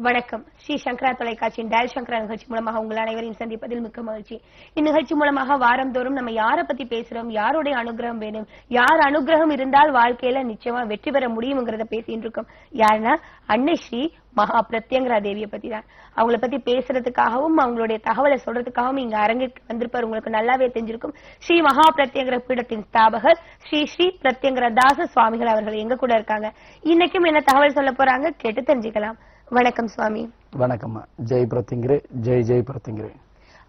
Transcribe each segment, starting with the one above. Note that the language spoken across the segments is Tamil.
வணக்கம். ஸ்ரீ சங்கரா தொலைக்காட்சியின் டயல் சங்கரா நிகழ்ச்சி மூலமாக உங்கள் அனைவரையும் சந்திப்பதில் மிக்க மகிழ்ச்சி. இந்நிகழ்ச்சி மூலமாக வாரந்தோறும் நம்ம யாரை பத்தி பேசுறோம், யாருடைய அனுகிரகம் வேணும், யார் அனுகிரகம் இருந்தால் வாழ்க்கையில நிச்சயமா வெற்றி பெற முடியுங்கிறத பேசிட்டு இருக்கோம். யாருன்னா அன்னை ஸ்ரீ மகா பிரத்யங்கரா தேவியை பத்தி தான். அவங்களை பத்தி பேசுறதுக்காகவும் அவங்களுடைய தகவலை சொல்றதுக்காகவும் இங்க அரங்கிற்கு வந்திருப்பார். உங்களுக்கு நல்லாவே தெரிஞ்சிருக்கும். ஸ்ரீ மகா பிரத்யங்கர பீடத்தின் ஸ்தாபகர் ஸ்ரீ ஸ்ரீ பிரத்யங்கர தாச சுவாமிகள் அவர்கள் எங்க கூட இருக்காங்க. இன்னைக்கும் என்ன தகவல் சொல்ல போறாங்க கேட்டு தெரிஞ்சுக்கலாம். வணக்கம் சுவாமி. வணக்கம்மா. ஜெய் பிரத்திங்கரே, ஜெய் ஜெய் பிரத்திங்கரே.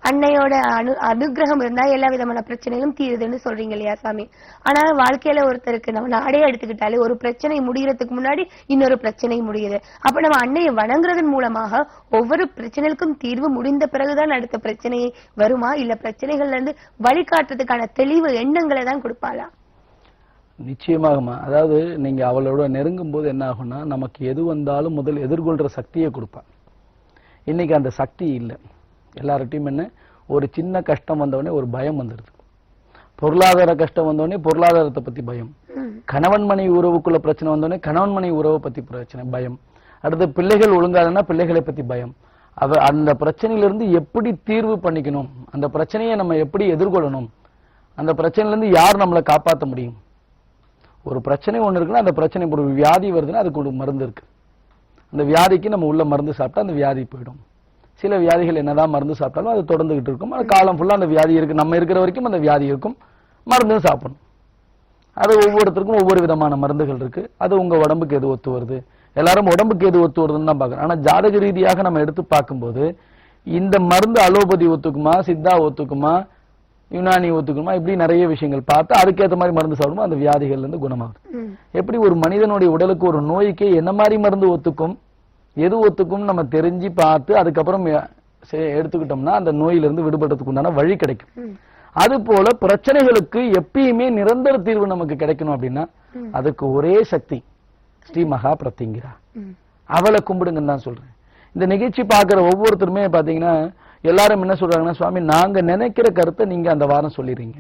அன்னையோட அனுகிரகம் இருந்தா எல்லா விதமான பிரச்சனைகளும் தீருதுன்னு சொல்றீங்க இல்லையா சாமி? ஆனா வாழ்க்கையில ஒருத்தருக்கு நம்ம நாடே எடுத்துக்கிட்டாலே ஒரு பிரச்சனை முடியறதுக்கு முன்னாடி இன்னொரு பிரச்சனை முடியுது. அப்ப நம்ம அன்னையை வணங்குறதன் மூலமாக ஒவ்வொரு பிரச்சனைகளுக்கும் தீர்வு முடிந்த பிறகுதான் அடுத்த பிரச்சனை வருமா, இல்ல பிரச்சனைகள்ல இருந்து வழிகாட்டுறதுக்கான தெளிவு எண்ணங்களை தான் கொடுப்பாளா? நிச்சயமாகமா. அதாவது நீங்க அவளோட நெருங்கும் போது என்ன ஆகும்னா, நமக்கு எது வந்தாலும் முதல் எதிர்கொள்ற சக்தியை கொடுப்பா. இன்னைக்கு அந்த சக்தி இல்லை எல்லார்ட்டையும். என்ன, ஒரு சின்ன கஷ்டம் வந்தவொடனே ஒரு பயம் வந்துடுது. பொருளாதார கஷ்டம் வந்தவொடனே பொருளாதாரத்தை பத்தி பயம். கணவன் மனைவி உறவுக்குள்ள பிரச்சனை வந்தோடனே கணவன் மனைவி உறவை பத்தி பிரச்சனை பயம். அடுத்து பிள்ளைகள் ஒழுங்காதுன்னா பிள்ளைகளை பத்தி பயம். அந்த பிரச்சனையிலிருந்து எப்படி தீர்வு பண்ணிக்கணும், அந்த பிரச்சனையை நம்ம எப்படி எதிர்கொள்ளணும், அந்த பிரச்சனையில இருந்து யார் நம்மளை காப்பாற்ற முடியும். ஒரு பிரச்சனை ஒண்ணு இருக்குன்னா அந்த பிரச்சனை, ஒரு வியாதி வருதுன்னா அதுக்கு ஒரு மருந்து இருக்கு. அந்த வியாதிக்கு நம்ம உள்ள மருந்து சாப்பிட்டா அந்த வியாதி போயிடும். சில வியாதிகள் என்னதான் மருந்து சாப்பிட்டாலும் அது தொடர்ந்துகிட்டு இருக்கும். அது காலம் ஃபுல்லா அந்த வியாதி இருக்கு, நம்ம இருக்கிற வரைக்கும் அந்த வியாதி இருக்கும். மருந்தும் சாப்பிடணும். அது ஒவ்வொருத்தருக்கும் ஒவ்வொரு விதமான மருந்துகள் இருக்கு. அது உங்க உடம்புக்கு எது ஒத்து வருது, எல்லாரும் உடம்புக்கு எது ஒத்து வருதுன்னு தான் பாக்குறோம். ஆனா ஜாதக ரீதியாக நம்ம எடுத்து பார்க்கும்போது இந்த மருந்து அலோபதி ஒத்துக்குமா, சித்தா ஒத்துக்குமா, யுனானி ஒத்துக்குமா, இப்படி நிறைய விஷயங்கள் பார்த்து அதுக்கேற்ற மாதிரி மருந்து சாப்பிடுமோ அந்த வியாதிகள்ல இருந்து குணமாகுது. எப்படி ஒரு மனிதனுடைய உடலுக்கு ஒரு நோய்க்கு என்ன மாதிரி மருந்து ஒத்துக்கும், எது ஒத்துக்கும் நம்ம தெரிஞ்சு பார்த்து அதுக்கப்புறம் எடுத்துக்கிட்டோம்னா அந்த நோயிலிருந்து விடுபடுறதுக்கு உண்டான வழி கிடைக்கும். அது போல பிரச்சனைகளுக்கு எப்பயுமே நிரந்தர தீர்வு நமக்கு கிடைக்கணும் அப்படின்னா அதுக்கு ஒரே சக்தி ஸ்ரீ மகா பிரத்திங்கரா. அவளை கும்பிடுங்கன்னு தான் சொல்றேன். இந்த நிகழ்ச்சி பார்க்கிற ஒவ்வொருத்தருமே பாத்தீங்கன்னா எல்லாரும் என்ன சொல்றாங்கன்னா, சுவாமி நாங்க நினைக்கிற கருத்தை நீங்க அந்த வாரம் சொல்லிடுறீங்க,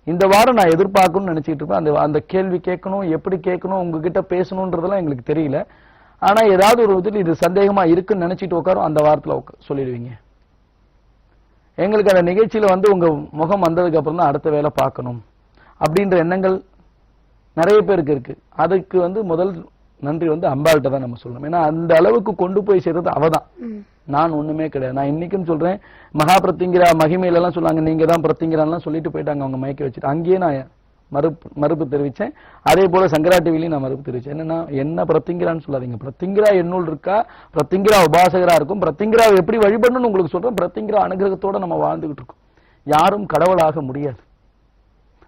இந்த வாரம் நான் எதிர்பார்க்கணும்னு நினைச்சிட்டு இருப்பேன், அந்த கேள்வி கேட்கணும், எப்படி கேட்கணும், உங்ககிட்ட பேசணும்ன்றதெல்லாம் எங்களுக்கு தெரியல. ஆனா ஏதாவது ஒரு விதத்தில் இது சந்தேகமா இருக்குன்னு நினைச்சிட்டு உட்காரும், அந்த வாரத்துல சொல்லிடுவீங்க. எங்களுக்கு அந்த நிகழ்ச்சியில வந்து உங்க முகம் வந்ததுக்கு அப்புறம் தான் அடுத்த வேலை பார்க்கணும் அப்படின்ற எண்ணங்கள் நிறைய பேருக்கு இருக்கு. அதுக்கு வந்து முதல் நன்றி வந்து அம்பாள்கிட்ட தான் நம்ம சொல்லணும். ஏன்னா அந்த அளவுக்கு கொண்டு போய் சேர்றது அவதான், நான் ஒண்ணுமே கிடையாது. நான் இன்னைக்கும் சொல்றேன், மகா பிரத்திங்கிரா மகிமையில எல்லாம் சொல்லாங்க நீங்க தான் பிரத்திங்கிறான்லாம் சொல்லிட்டு போயிட்டாங்க அவங்க மயக்க வச்சுட்டு. அங்கேயே நான் மறுப்பு தெரிவிச்சேன். அதே போல சங்கரா டிவிலையும் நான் மறுப்பு தெரிவிச்சேன். என்னன்னா, என்ன பிரத்திங்கிறான்னு சொல்லாதீங்க, பிரத்திங்கிரா என்னுள் இருக்கா, பிரத்திங்கிரா உபாசகரா இருக்கும், பிரத்திங்கிராவை எப்படி வழிபடணும்னு உங்களுக்கு சொல்றேன். பிரத்திங்கிரா அனுகிரகத்தோட நம்ம வாழ்ந்துகிட்டு இருக்கோம். யாரும் கடவுளாக முடியாது.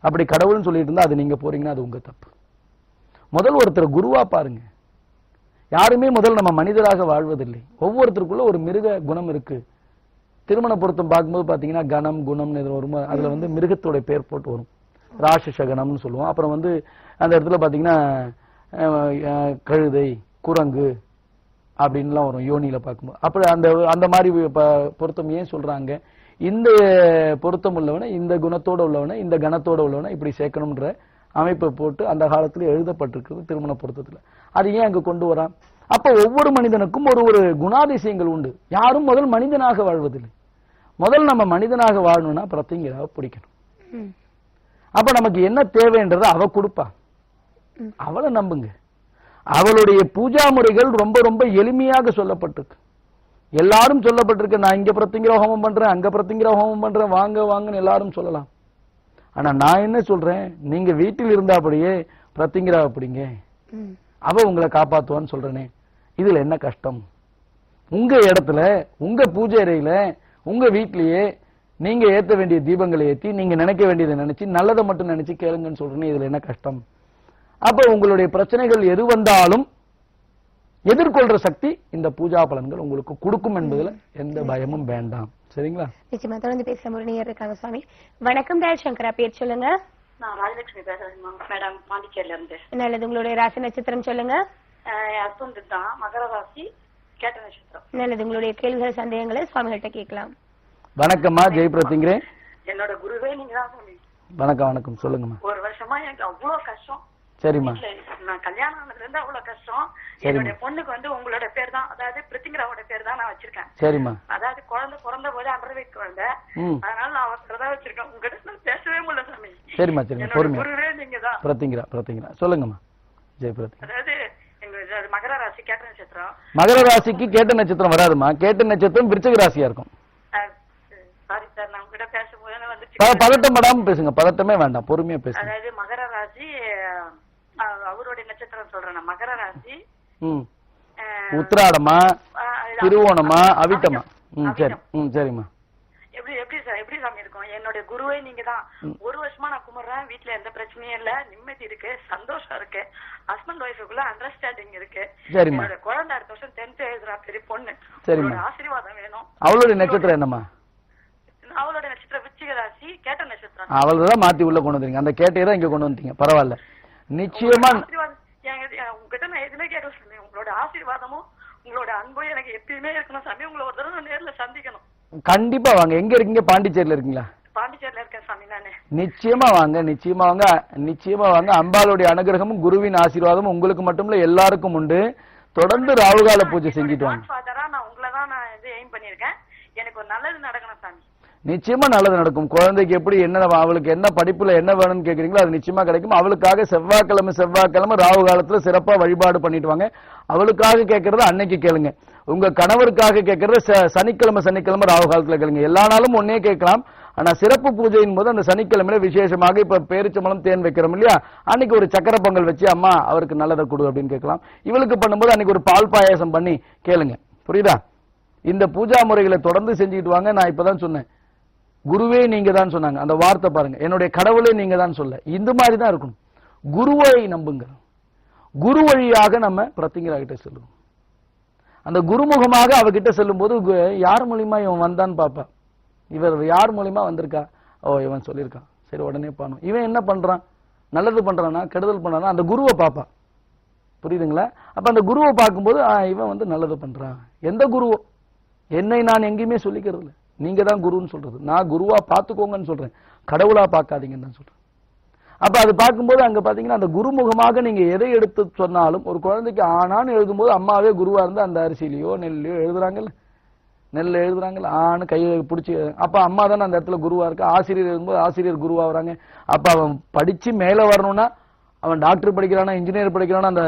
அப்படி கடவுள்னு சொல்லிட்டு இருந்தா அது நீங்க போறீங்கன்னா அது உங்க தப்பு. முதல் ஒருத்தர் குருவா பாருங்க. யாருமே முதல் நம்ம மனிதராக வாழ்வதில்லை. ஒவ்வொருத்தருக்குள்ள ஒரு மிருக குணம் இருக்கு. திருமண பொருத்தம் பார்க்கும்போது பாத்தீங்கன்னா கணம் குணம்னு வரும். அதுல வந்து மிருகத்தோட பேர் போட்டு வரும், ராட்சச கணம்னு சொல்லுவோம். அப்புறம் வந்து அந்த இடத்துல பாத்தீங்கன்னா கழுதை, குரங்கு அப்படின்லாம் வரும் யோனியில பார்க்கும்போது. அப்படி அந்த மாதிரி பொருத்தம் ஏன் சொல்றாங்க, இந்த பொருத்தம் உள்ளவனை, இந்த குணத்தோட உள்ளவனை, இந்த கணத்தோட உள்ளவனை இப்படி சேர்க்கணும்ன்ற அமைப்பை போட்டு அந்த காலத்துல எழுதப்பட்டிருக்கிறது திருமண பொருத்தத்துல. அது ஏன் அங்க கொண்டு வரான்? அப்ப ஒவ்வொரு மனிதனுக்கும் ஒரு குணாதிசயங்கள் உண்டு. யாரும் முதல் மனிதனாக வாழ்வதில்லை. முதல் நம்ம மனிதனாக வாழணும்னா பிரத்திங்கராவை பிடிக்கணும். அப்ப நமக்கு என்ன தேவைன்றதை அவ கொடுப்பா, அவளை நம்புங்க. அவளுடைய பூஜா முறைகள் ரொம்ப ரொம்ப எளிமையாக சொல்லப்பட்டிருக்கு. எல்லாரும் சொல்லப்பட்டிருக்கு, நான் இங்க பிரத்திங்கரா ஹோமம் பண்றேன், அங்க பிரத்திங்கரா ஹோமம் பண்றேன், வாங்க வாங்கன்னு எல்லாரும் சொல்லலாம். ஆனா நான் என்ன சொல்றேன், நீங்க வீட்டில் இருந்தாபடியே பிரத்திங்கரா அப்படிங்க, அவ உங்களை காப்பாத்துவான்னு சொல்றேனே, இதுல என்ன கஷ்டம்? உங்க இடத்துல, உங்க பூஜை அறையில, உங்க வீட்லயே நீங்க ஏத்த வேண்டிய தீபங்களை ஏத்தி, நீங்க நினைக்க வேண்டியதை நினைச்சு, நல்லதை மட்டும் நினைச்சு கேளுங்கன்னு சொல்றேனே, இதுல என்ன கஷ்டம்? அப்ப உங்களுடைய பிரச்சனைகள் எது வந்தாலும் எதிர்கொள்ற சக்தி இந்த பூஜா பலன்கள் உங்களுக்கு கொடுக்கும் என்பதுல எந்த பயமும் வேண்டாம். சரிங்களா? நிச்சயமா. தொடர்ந்து பேசுற ஒரு நேயர் இருக்காங்க சுவாமி. வணக்கம் டயல் சங்கரா, பேர் சொல்லுங்க. நான் ராஜலட்சுமி பேசுறேன் மேடம், பாண்டிச்சேரியில இருந்து. நல்லது. உங்களுடைய ராசி நட்சத்திரம் சொல்லுங்க. என் ஹஸ்பண்ட் தான் மகர ராசி, கேட்ட நட்சத்திரம். நல்லது. உங்களுடைய கேள்விகள் சந்தேகங்களை சுவாமிகிட்ட கேட்கலாம். வணக்கம்மா, ஜெய் பிரத்திங்கிறேன். என்னோட குருவே நீங்க தான் சொன்னீங்க. வணக்கம் வணக்கம், சொல்லுங்கம்மா. ஒரு வருஷமா எனக்கு அவ்வளவு கஷ்டம், சரிம்மா. நான் கல்யாணம் ஆனதுல இருந்து அவ்வளவு கஷ்டம். என்னுடைய பொண்ணுக்கு வந்து உங்களோட பேர் தான், அதாவது பிரித்திங்கராவோட பேர் தான் நான் வச்சிருக்கேன். சரிம்மா. அதாவது குழந்தை பிறந்த போது 1.5 வயசு குழந்தை, அதனால நான் அவசரதான் வச்சிருக்கேன். உங்ககிட்ட பேசவே முடியல சாமி. சரிம்மா சரிம்மா பொறுமையா. குருவே நீங்க தான். பிரத்திங்கரா சொல்லுங்கம்மா. ஜெய் பிரத்திங்கரா. அதாவது எங்க மகர ராசி கேட்ட நட்சத்திரம். மகர ராசிக்கு கேட்ட நட்சத்திரம் வராதுமா. கேட்ட நட்சத்திரம் விருச்சிக ராசியா இருக்கும். சாரி சார், நான் உங்ககிட்ட பேசும்போது வந்து பதட்டம் படாம பேசுங்க. பதட்டமே வேண்டாம், பொறுமையா பேசுங்க. அதாவது மகர ராசி, அவருடைய நட்சத்திரம் சொல்றேன். மகர ராசி உத்திராடமா திருவோணமா அவிட்டமா? சரி. சரிம்மா. எப்படி சாமி இருக்கும்? என்னுடைய குருவே நீங்க தான். 1 வருஷமா நான் கும்பிடுறேன். வீட்டுல எந்த பிரச்சனையும் இல்ல, நிம்மதி இருக்கு, சந்தோஷம் இருக்கு, ஹஸ்பண்ட் ஒய்ஃபுக்குள்ள அண்டர்ஸ்டாண்டிங் இருக்கு. என்னோட குழந்தை அடுத்த வருஷம் 10th எழுதுறா, பெரிய பொண்ணு. சரிம்மா. ஆசீர்வாதம் வேணும். அவளுடைய நட்சத்திரம் என்னம்மா? அவளோட நட்சத்திரம் விருச்சிக ராசி, கேட்ட நட்சத்திரம். அவள்தான் மாத்தி உள்ள கொண்டு வந்தீங்க. அந்த கேட்டையை தான் இங்க கொண்டு வந்தீங்க. பரவாயில்ல. நிச்சயமா உங்ககிட்ட நான் எதுவுமே கேட்க சொன்னேன். உங்களோட ஆசீர்வாதமும் உங்களோட அன்பும் எனக்கு எப்பயுமே இருக்கணும் சாமி. உங்களை ஒரு தடவை நேர்ல சந்திக்கணும். கண்டிப்பா வாங்க. எங்க இருக்கீங்க? பாண்டிச்சேரியில இருக்கீங்களா? பாண்டிச்சேரியில இருக்கேன் சாமி நானு. நிச்சயமா வாங்க. நிச்சயமா வாங்க. அம்பாளுடைய அனுகிரகமும் குருவின் ஆசீர்வாதமும் உங்களுக்கு மட்டும் இல்ல, எல்லாருக்கும் உண்டு. தொடர்ந்து ராவுகால பூஜை செஞ்சுட்டு வாங்க. நான் உங்களை தான் நான் எய்ம் பண்ணிருக்கேன். எனக்கு ஒரு நல்லது நடக்கணும் சாமி. நிச்சயமா நல்லது நடக்கும். குழந்தைக்கு எப்படி என்ன, அவளுக்கு என்ன படிப்புல என்ன வேணும்னு கேக்குறீங்களோ அது நிச்சயமா கிடைக்கும். அவளுக்காக செவ்வாய்க்கிழமை ராவு காலத்துல சிறப்பா வழிபாடு பண்ணிட்டு வாங்க. அவளுக்காக கேட்கறது அன்னைக்கு கேளுங்க. உங்க கணவருக்காக கேட்கறது சனிக்கிழமை ராவு காலத்துல கேளுங்க. எல்லா நாளும் ஒன்னே கேட்கலாம். ஆனா சிறப்பு பூஜையின் போது அந்த சனிக்கிழமையில விசேஷமாக இப்ப பேரிச்சம்பழம் தேன் வைக்கிறோம் இல்லையா, அன்னைக்கு ஒரு சக்கரை பொங்கல் வச்சு அம்மா அவருக்கு நல்லதை கொடு அப்படின்னு கேட்கலாம். இவளுக்கு பண்ணும்போது அன்னைக்கு ஒரு பால் பாயாசம் பண்ணி கேளுங்க. புரியுதா? இந்த பூஜா முறைகளை தொடர்ந்து செஞ்சுட்டு வாங்க. நான் இப்பதான் சொன்னேன், குருவே நீங்க தான் சொன்னாங்க. அந்த வார்த்தை பாருங்க, என்னுடைய கடவுளே நீங்க தான் சொல்ல. இந்த மாதிரி தான் இருக்கணும். குருவை நம்புங்க. குரு வழியாக நம்ம பிரத்திங்கரா கிட்ட செல்லுவோம். அந்த குருமுகமாக அவகிட்ட செல்லும் போது யார் மூலியமா இவன் வந்தான்னு பாப்பா. இவர் யார் மூலியமா வந்திருக்கா? ஓ இவன் சொல்லியிருக்கான், சரி உடனே பாணும். இவன் என்ன பண்றான்? நல்லது பண்றானா கெடுதல் பண்றானா? அந்த குருவை பாப்பா. புரியுதுங்களா? அப்ப அந்த குருவை பார்க்கும்போது இவன் வந்து நல்லது பண்றான். எந்த குருவோ? என்னை நான் எங்கேயுமே சொல்லிக்கிறது இல்லை. நீங்க தான் குருன்னு சொல்றது. நான் குருவா பாத்துக்கோங்கன்னு சொல்றேன், கடவுளா பார்க்காதீங்கன்னு தான் சொல்றேன். அப்ப அது பார்க்கும்போது அங்க பாத்தீங்கன்னா அந்த குருமுகமாக நீங்க எதை எடுத்து சொன்னாலும், ஒரு குழந்தைக்கு ஆனான்னு எழுதும்போது அம்மாவே குருவா இருந்தா அந்த அரிசியிலையோ நெல்லையோ எழுதுறாங்கல்ல, நெல்ல எழுதுறாங்கல்ல, ஆணு கையை பிடிச்சி, அப்ப அம்மா தானே அந்த இடத்துல குருவா இருக்கு. ஆசிரியர் எழுதும்போது ஆசிரியர் குருவா வராங்க. அப்ப அவன் படிச்சு மேல வரணும்னா, அவன் டாக்டர் படிக்கிறானா இன்ஜினியர் படிக்கிறானா, அந்த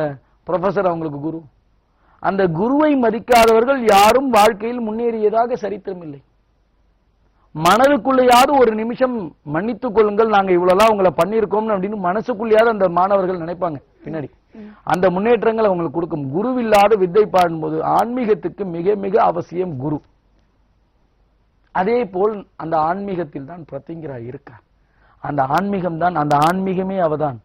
ப்ரொஃபசர் அவங்களுக்கு குரு. அந்த குருவை மதிக்காதவர்கள் யாரும் வாழ்க்கையில் முன்னேறியதாக சரித்திரம் இல்லை. மனதுக்குள்ளையாவது ஒரு நிமிஷம் மன்னித்துக் கொள்ளுங்கள், நாங்க இவ்வளவு உங்களை பண்ணிருக்கோம் அப்படின்னு மனசுக்குள்ளையாவது அந்த மாணவர்கள் நினைப்பாங்க. பின்னாடி அந்த முன்னேற்றங்கள் அவங்களுக்கு கொடுக்கும். குருவில்லாத வித்தை பாடும்போது ஆன்மீகத்துக்கு மிக மிக அவசியம் குரு. அதே போல் அந்த ஆன்மீகத்தில் தான் பிரத்திங்கரா இருக்கா. அந்த ஆன்மீகம் தான், அந்த ஆன்மீகமே அவதான்,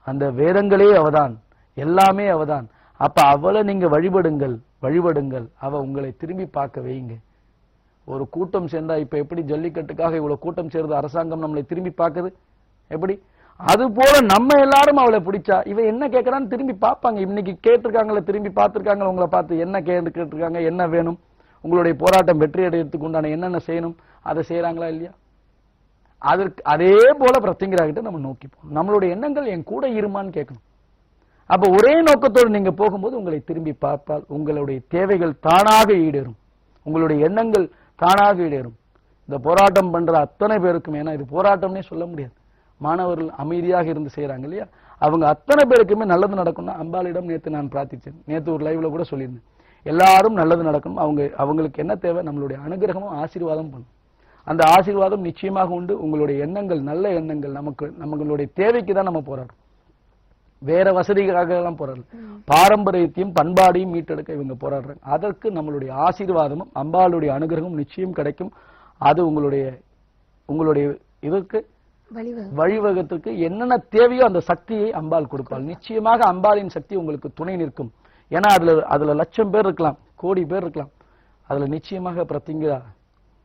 அந்த வேதங்களே அவதான், எல்லாமே அவதான். அப்ப அவளை நீங்க வழிபடுங்கள். அவ உங்களை திரும்பி பார்க்க வைங்க. ஒரு கூட்டம் சேர்ந்தா இப்ப எப்படி ஜல்லிக்கட்டுக்காக இவ்வளவு கூட்டம் சேர்ந்து அரசாங்கம் நம்மளை திரும்பி பார்க்குது எப்படி, அது போல நம்ம எல்லாரும் அவளை பிடிச்சா இவ என்ன கேட்கறான்னு திரும்பி பார்ப்பாங்க. இன்னைக்கு கேட்டிருக்காங்களே, திரும்பி பார்த்திருக்காங்க உங்களை பார்த்து, என்ன கேட்டிருக்காங்க, என்ன வேணும், உங்களுடைய போராட்டம் வெற்றி அடையறதுக்கு உண்டான என்னென்ன செய்யணும், அதை செய்யறாங்களா இல்லையா? அதற்கு அதே போல பிரத்திங்கரா கிட்ட நம்ம நோக்கி போகணும். நம்மளுடைய எண்ணங்கள் என் கூட இருமான்னு கேட்கணும். அப்ப ஒரே நோக்கத்தோடு நீங்க போகும்போது உங்களை திரும்பி பார்ப்பால் உங்களுடைய தேவைகள் தானாக ஈடேறும், உங்களுடைய எண்ணங்கள் தானாக ஈடேறும். இந்த போராட்டம் பண்ற அத்தனை பேருக்கும், ஏன்னா இது போராட்டம்னே சொல்ல முடியாது, மாணவர்கள் அமைதியாக இருந்து செய்யறாங்க இல்லையா, அவங்க அத்தனை பேருக்குமே நல்லது நடக்கும்னா அம்பாளிடம் நேற்று நான் பிரார்த்திச்சேன். நேற்று ஒரு லைவ்ல கூட சொல்லியிருந்தேன், எல்லாரும் நல்லது நடக்கணும். அவங்களுக்கு என்ன தேவை? நம்மளுடைய அனுகிரகமும் ஆசீர்வாதம் பண்ணும். அந்த ஆசீர்வாதம் நிச்சயமாக உண்டு. உங்களுடைய எண்ணங்கள், நல்ல எண்ணங்கள், நம்மளுடைய தேவைக்கு தான் நம்ம போராடுறோம், வேற வசதிக்காக எல்லாம் போராடல. பாரம்பரியத்தையும் பண்பாடையும் மீட்டெடுக்க இவங்க போராடுறாங்க. அதற்கு நம்மளுடைய ஆசீர்வாதமும் அம்பாளுடைய அனுகிரகமும் நிச்சயம் கிடைக்கும். அது உங்களுடைய இதற்கு வழிவகத்திற்கு என்னென்ன தேவையோ அந்த சக்தியை அம்பாள் கொடுப்பாள். நிச்சயமாக அம்பாளின் சக்தி உங்களுக்கு துணை நிற்கும். ஏன்னா அதுல லட்சம் பேர் இருக்கலாம், கோடி பேர் இருக்கலாம். அதுல நிச்சயமாக பிரத்திங்கரா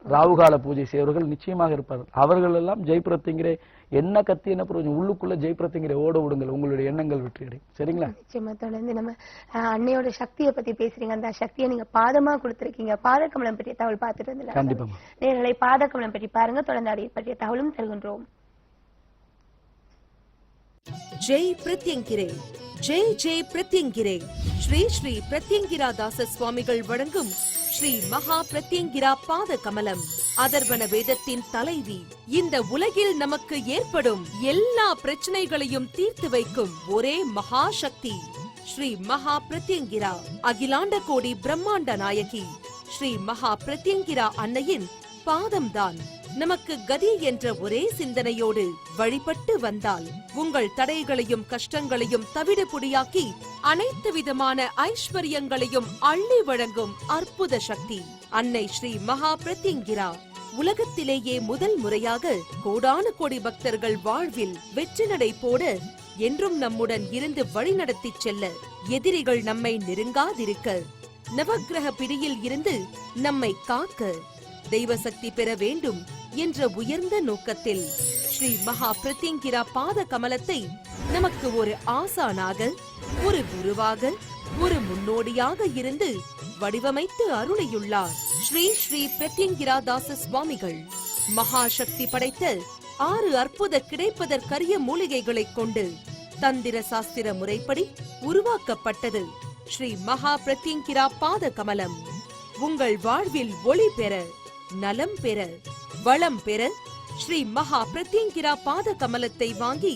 ராவுகால பூஜை செய்வர்கள் நிச்சயமாக இருப்பார்கள். அவர்கள் எல்லாம் ஜெய் பிரத்திங்கரே, என்ன கத்தி என்ன பிரயோஜனம், உள்ளுக்குள்ள ஜெய் பிரத்திங்கரே ஓட விடுங்கள், உங்களுடைய எண்ணங்கள் வெற்றியடை. சரிங்களா? நிச்சயமா. தொடர்ந்து நம்ம அன்னையோட சக்தியை பத்தி பேசுறீங்க. அந்த சக்தியை நீங்க பாதமா கொடுத்திருக்கீங்க. பாதகமலம் பற்றிய தகவல் பார்த்துட்டு இருந்தீங்க. கண்டிப்பா நேர்களை பாதகமலம் பற்றி பாருங்க. தொடர்ந்து அதை பற்றிய தகவலும் தருகின்றோம். ஜெய் பிரத்யங்கிரே, ஜெய் ஜெய் பிரத்யங்கிரே. ஸ்ரீ ஸ்ரீ பிரத்யங்கிரா தாச சுவாமிகள் வழங்கும் ஸ்ரீ மகா பிரத்யங்கிரா பாத கமலம், அதர்வன வேதத்தின் தலைவி. இந்த உலகில் நமக்கு ஏற்படும் எல்லா பிரச்சனைகளையும் தீர்த்து வைக்கும் ஒரே மகா சக்தி ஸ்ரீ மகா பிரத்யங்கிரா, அகிலாண்ட கோடி பிரம்மாண்ட நாயகி ஸ்ரீ மகா பிரத்யங்கிரா அன்னையின் பாதம்தான் நமக்கு கதி என்ற ஒரே சிந்தனையோடு வழிபட்டு வந்தால் உங்கள் தடைகளையும் கஷ்டங்களையும் தவிடுபொடியாக்கி அனைத்து விதமான ஐஸ்வர்யங்களையும் அள்ளி வழங்கும் அற்புத சக்தி அன்னை ஸ்ரீ மகா பிரத்யங்கிரா. உலகத்திலேயே முதல் முறையாக கோடானு கோடி பக்தர்கள் வாழ்வில் வெற்றி நடை போட என்றும் நம்முடன் இருந்து வழிநடத்தி செல்ல, எதிரிகள் நம்மை நெருங்காதிருக்க, நவக்கிரக பிடியில் இருந்து நம்மை காக்க, தெய்வ சக்தி பெற வேண்டும் என்ற உயர்ந்த நோக்கத்தில் ஸ்ரீ மகா பிரத்யங்கிரா பாத கமலத்தை நமக்கு ஒரு ஆசானாக, ஒரு குருவாக, ஒரு முன்னோடியாக இருந்து வடிவமைத்து அருளியுள்ளார் ஸ்ரீ ஸ்ரீ பிரத்யங்கிரா தாச சுவாமிகள். மகா சக்தி படைத்த 6 அற்புத கிடைப்பதற்கரிய மூலிகைகளைக் கொண்டு தந்திர சாஸ்திர முறைப்படி உருவாக்கப்பட்டது ஸ்ரீ மகா பிரத்யங்கிரா பாத கமலம். உங்கள் வாழ்வில் ஒளி பெற, நலம் பெற, வளம் பெற ஸ்ரீ மகா பிரத்யங்கிரா பாத கமலத்தை வாங்கி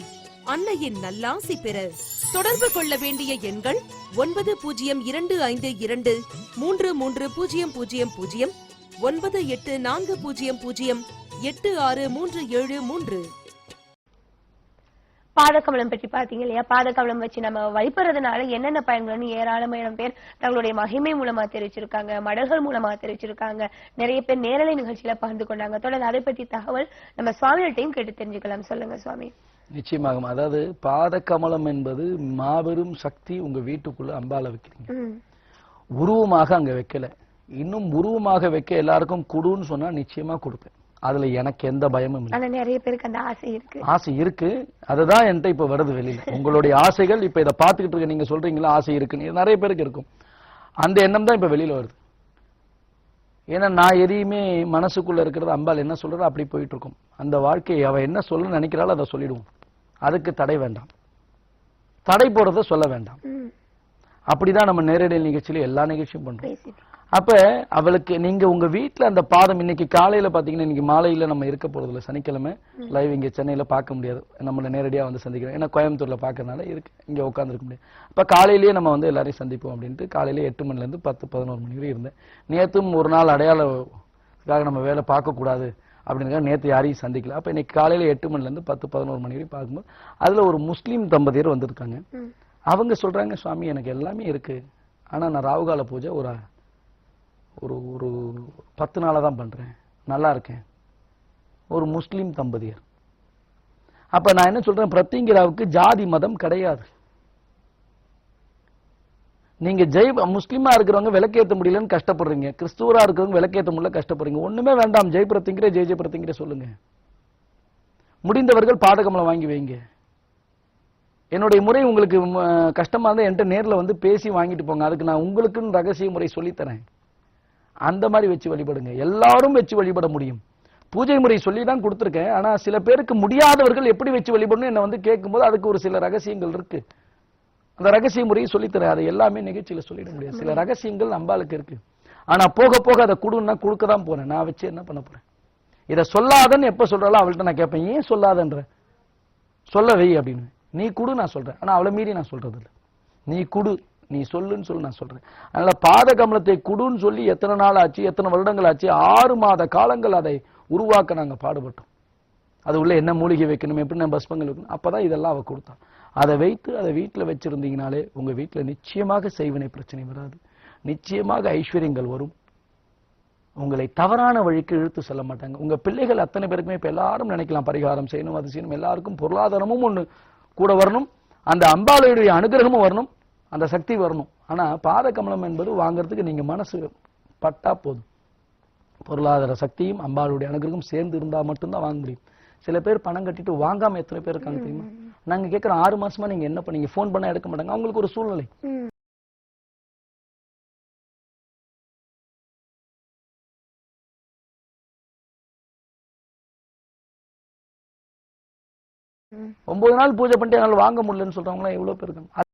அன்னையின் நல்லாசி பெற தொடர்பு கொள்ள வேண்டிய எண்கள் 9025233000, 9840086373. பாதகமலம் பற்றி பாத்தீங்க இல்லையா? பாதகமலம் வச்சு நம்ம வழிபடுறதுனால என்னென்ன பயன்கள்னு ஏராளமான பேர் தங்களுடைய மகிமை மூலமா தெரிவிச்சிருக்காங்க, மடல்கள் மூலமா தெரிவிச்சிருக்காங்க. நிறைய பேர் நேரலை நிகழ்ச்சியில பகிர்ந்து கொண்டாங்க. தொடர்ந்து அதை பத்தி தகவல் நம்ம சுவாமிகள்ட்டையும் கேட்டு தெரிஞ்சுக்கலாம். சொல்லுங்க சுவாமி. நிச்சயமாக. அதாவது பாதகமலம் என்பது மாபெரும் சக்தி. உங்க வீட்டுக்குள்ள அம்பால வைக்கிறீங்க, உருவமாக அங்க வைக்கல. இன்னும் உருவமாக வைக்க எல்லாருக்கும் குடுன்னு சொன்னா நிச்சயமா கொடுப்பேன். அதுல எனக்கு எந்த பயமும் இல்லை. நிறைய பேருக்கு அந்த ஆசை இருக்கு. அதுதான் என்கிட்ட இப்ப வருது வெளியில. உங்களுடைய ஆசைகள் இப்ப இதை பார்த்துக்கிட்டு இருக்க, நீங்க சொல்றீங்களா ஆசை இருக்குன்னு, நிறைய பேருக்கு இருக்கும். அந்த எண்ணம் தான் இப்ப வெளியில வருது. ஏன்னா நான் எதையுமே மனசுக்குள்ள இருக்கிறது அம்பாள் என்ன சொல்றது அப்படி போயிட்டு இருக்கும். அந்த வாழ்க்கையை அவ என்ன சொல்ல நினைக்கிறாளோ அதை சொல்லிடுவோம். அதுக்கு தடை வேண்டாம், தடை போடுறத சொல்ல வேண்டாம். அப்படிதான் நம்ம நேரடி நிகழ்ச்சியில எல்லா நிகழ்ச்சியும் பண்றோம். அப்ப அவளுக்கு நீங்க உங்க வீட்டுல அந்த பாதம் இன்னைக்கு காலையில பாத்தீங்கன்னா, இன்னைக்கு மாலையில நம்ம இருக்க போறது இல்லை. சனிக்கிழமை லைவ் இங்க சென்னையில பார்க்க முடியாது, நம்மள நேரடியா வந்து சந்திக்கிறோம். ஏன்னா கோயம்புத்தூர்ல பாக்குறதுனால இருக்கு, இங்க உட்கார்ந்து இருக்க முடியாது. அப்ப காலையிலேயே நம்ம வந்து எல்லாரையும் சந்திப்போம் அப்படின்ட்டு காலையில 8 மணில இருந்து 10-11 மணி வரை இருந்தேன். நேத்தும் ஒரு நாள் அடையாளத்துக்காக நம்ம வேலை பார்க்க கூடாது அப்படின்னா நேத்து யாரையும் சந்திக்கல. அப்ப இன்னைக்கு காலையில 8 மணில இருந்து 10-11 மணி வரை பார்க்கும்போது அதுல ஒரு முஸ்லீம் தம்பதியர் வந்திருக்காங்க. அவங்க சொல்றாங்க, சுவாமி எனக்கு எல்லாமே இருக்கு, ஆனா நான் ராவுகால பூஜை ஒரு 10 நாளா தான் பண்றேன், நல்லா இருக்கேன். ஒரு முஸ்லீம் தம்பதியர். அப்ப நான் என்ன சொல்றேன், பிரத்யங்கிராவுக்கு ஜாதி மதம் கிடையாது. நீங்க முஸ்லீமா இருக்கிறவங்க விளக்கேற்ற முடியலன்னு கஷ்டப்படுறீங்க, கிறிஸ்துவரா இருக்கிறவங்க விளக்கேற்ற முடியல கஷ்டப்படுறீங்க. ஒண்ணுமே வேண்டாம், ஜெய் பிரத்யங்கிரே ஜெய் ஜெய் பிரத்யங்கிரே சொல்லுங்க. முடிந்தவர்கள் பாதகமலம் வாங்கி வைங்க. என்னுடைய முறை உங்களுக்கு கஷ்டமா இருந்தா என்கிட்ட நேர்ல வந்து பேசி வாங்கிட்டு போங்க. அதுக்கு நான் உங்களுக்குன்னு ரகசிய முறை சொல்லித்தரேன். அந்த மாதிரி வச்சு வழிபடுங்க. எல்லாரும் வச்சு வழிபட முடியும். பூஜை முறை சொல்லி தான் கொடுத்துருக்கேன். ஆனா சில பேருக்கு முடியாதவர்கள் எப்படி வச்சு வழிபடணும் என்ன வந்து கேட்கும்போது அதுக்கு ஒரு சில ரகசியங்கள் இருக்கு. அந்த ரகசிய முறையை சொல்லித்தரேன். அதை எல்லாமே நிகழ்ச்சியில சொல்லிட முடியாது. சில ரகசியங்கள் அம்பாளுக்கு இருக்கு. ஆனா போக போக அதை கொடுன்னா கொடுக்க தான் போறேன். நான் வச்சு என்ன பண்ண போறேன்? இதை சொல்லாதன்னு எப்ப சொல்றாலும் அவள்கிட்ட நான் கேட்பேன், ஏன் சொல்லாதன்ற, சொல்ல வை அப்படின்னு. நீ குடு நான் சொல்றேன், ஆனா அவளை மீறி நான் சொல்றது இல்லை. நீ குடு, நீ சொல்லுன்னு சொல்லி நான் சொல்றேன். அதனால பாத கமலத்தை குடுன்னு சொல்லி எத்தனை நாள் ஆச்சு, எத்தனை வருடங்கள் ஆச்சு, 6 மாத காலங்கள் அதை உருவாக்க நாங்க பாடுபட்டோம். அது உள்ள என்ன மூலிகை வைக்கணும், எப்படி நம்ம பஸ்பங்கள் வைக்கணும், அப்பதான் இதெல்லாம் அவ கொடுத்தான். அதை வைத்து அதை வீட்டுல வச்சிருந்தீங்கனாலே உங்க வீட்டுல நிச்சயமாக செய்வினை பிரச்சனை வராது, நிச்சயமாக ஐஸ்வர்யங்கள் வரும். உங்களை தவறான வழிக்கு இழுத்து செல்ல மாட்டாங்க. உங்க பிள்ளைகள் அத்தனை பேருக்குமே இப்ப எல்லாரும் நினைக்கலாம் பரிகாரம் செய்யணும், அது செய்யணும். எல்லாருக்கும் பொருளாதாரமும் ஒண்ணு கூட வரணும், அந்த அம்பாளுடைய அனுகிரகமும் வரணும், அந்த சக்தி வரணும். ஆனா பாத கமலம் என்பது வாங்குறதுக்கு நீங்க மனசு பட்டா போதும். பொருளாதார சக்தியும் அம்பாளுடைய அனுகிரகம் சேர்ந்து இருந்தா மட்டும்தான் வாங்க முடியும். சில பேர் பணம் கட்டிட்டு வாங்காம எத்தனை பேர் இருக்காங்க தெரியுமா? நாங்க கேட்கிறோம் 6 மாசமா நீங்க என்ன பண்ணீங்க, போன் பண்ணா எடுக்க மாட்டாங்க. அவங்களுக்கு ஒரு சூழ்நிலை. 9 நாள் பூஜை பண்ணிட்டு என்னால வாங்க முடியலன்னு சொல்றவங்க எவ்வளவு பேர் இருக்காங்க.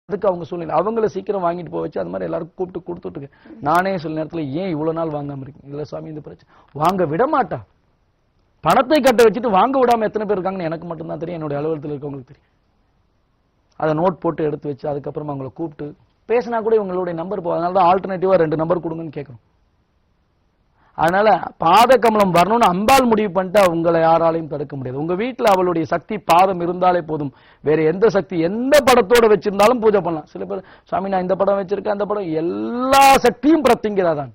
அதுக்கு அவங்க சூழ்நிலை அவங்கள சீக்கிரம் வாங்கிட்டு போக வச்சு அது மாதிரி எல்லாருக்கும் கூப்பிட்டு கொடுத்துட்டு நானே சில நேரத்துல ஏன் இவ்வளவு நாள் வாங்காம இருக்கேன், இல்ல சுவாமி இந்த பிரச்சனை வாங்க விட மாட்டா. பணத்தை கட்ட வச்சுட்டு வாங்க விடாம எத்தனை பேர் இருக்காங்கன்னு எனக்கு மட்டும்தான் தெரியும், என்னுடைய அலுவலகத்தில் இருக்கவங்களுக்கு தெரியும். அதை நோட் போட்டு எடுத்து வச்சு அதுக்கப்புறமா அவங்களை கூப்பிட்டு பேசினா கூட இவங்களுடைய நம்பர் போகும். அதனால தான் ஆல்டர்னேட்டிவா 2 நம்பர் கொடுங்கன்னு கேட்கணும். அதனால பாத கமலம் வரணும்னு அம்பாள் முடிவு பண்ணிட்டு உங்களை யாராலையும் தடுக்க முடியாது. உங்க வீட்டுல அவளுடைய சக்தி பாதம் இருந்தாலே போதும். வேற எந்த சக்தி எந்த படத்தோட வச்சிருந்தாலும் பூஜை பண்ணலாம். சில பேர் சாமி நான் இந்த படம் வச்சிருக்கேன் அந்த படம், எல்லா சக்தியும் பிரத்திங்கிறாதான்,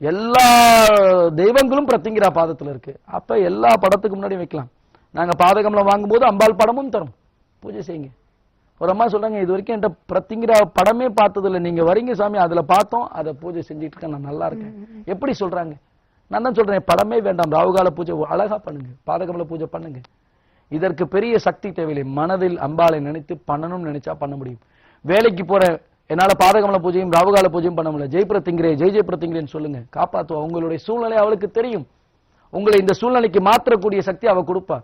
எல்லா தெய்வங்களும் பிரத்திங்கிறா பாதத்துல இருக்கு. அப்ப எல்லா படத்துக்கு முன்னாடி வைக்கலாம். நாங்க பாத கமலம் வாங்கும்போது அம்பாள் படமும் தரும், பூஜை செய்யுங்க. ஒரு அம்மா சொல்றாங்க இது வரைக்கும் என்கிட்ட பிரத்திங்கிற படமே பார்த்தது இல்லை, நீங்க வரீங்க சாமி அதுல பார்த்தோம், அதை பூஜை செஞ்சுட்டு இருக்கேன், நான் நல்லா இருக்கேன். எப்படி சொல்றாங்க? நான் தான் சொல்றேன் படமே வேண்டாம், ராவுகால பூஜை அழகா பண்ணுங்க, பாதகமல பூஜை பண்ணுங்க. இதற்கு பெரிய சக்தி தேவையில்லை. மனதில் அம்பாளை நினைத்து பண்ணணும்னு நினைச்சா பண்ண முடியும். வேலைக்கு போற என்னால பாதகமல பூஜையும் ராவுகால பூஜையும் பண்ண முடியல, ஜெய் பிரத்திங்கிரே ஜெய் பிரத்திங்கிரேன்னு சொல்லுங்க, காப்பாத்துவா. உங்களுடைய சூழ்நிலை அவளுக்கு தெரியும், உங்களை இந்த சூழ்நிலைக்கு மாற்றக்கூடிய சக்தி அவ கொடுப்பா.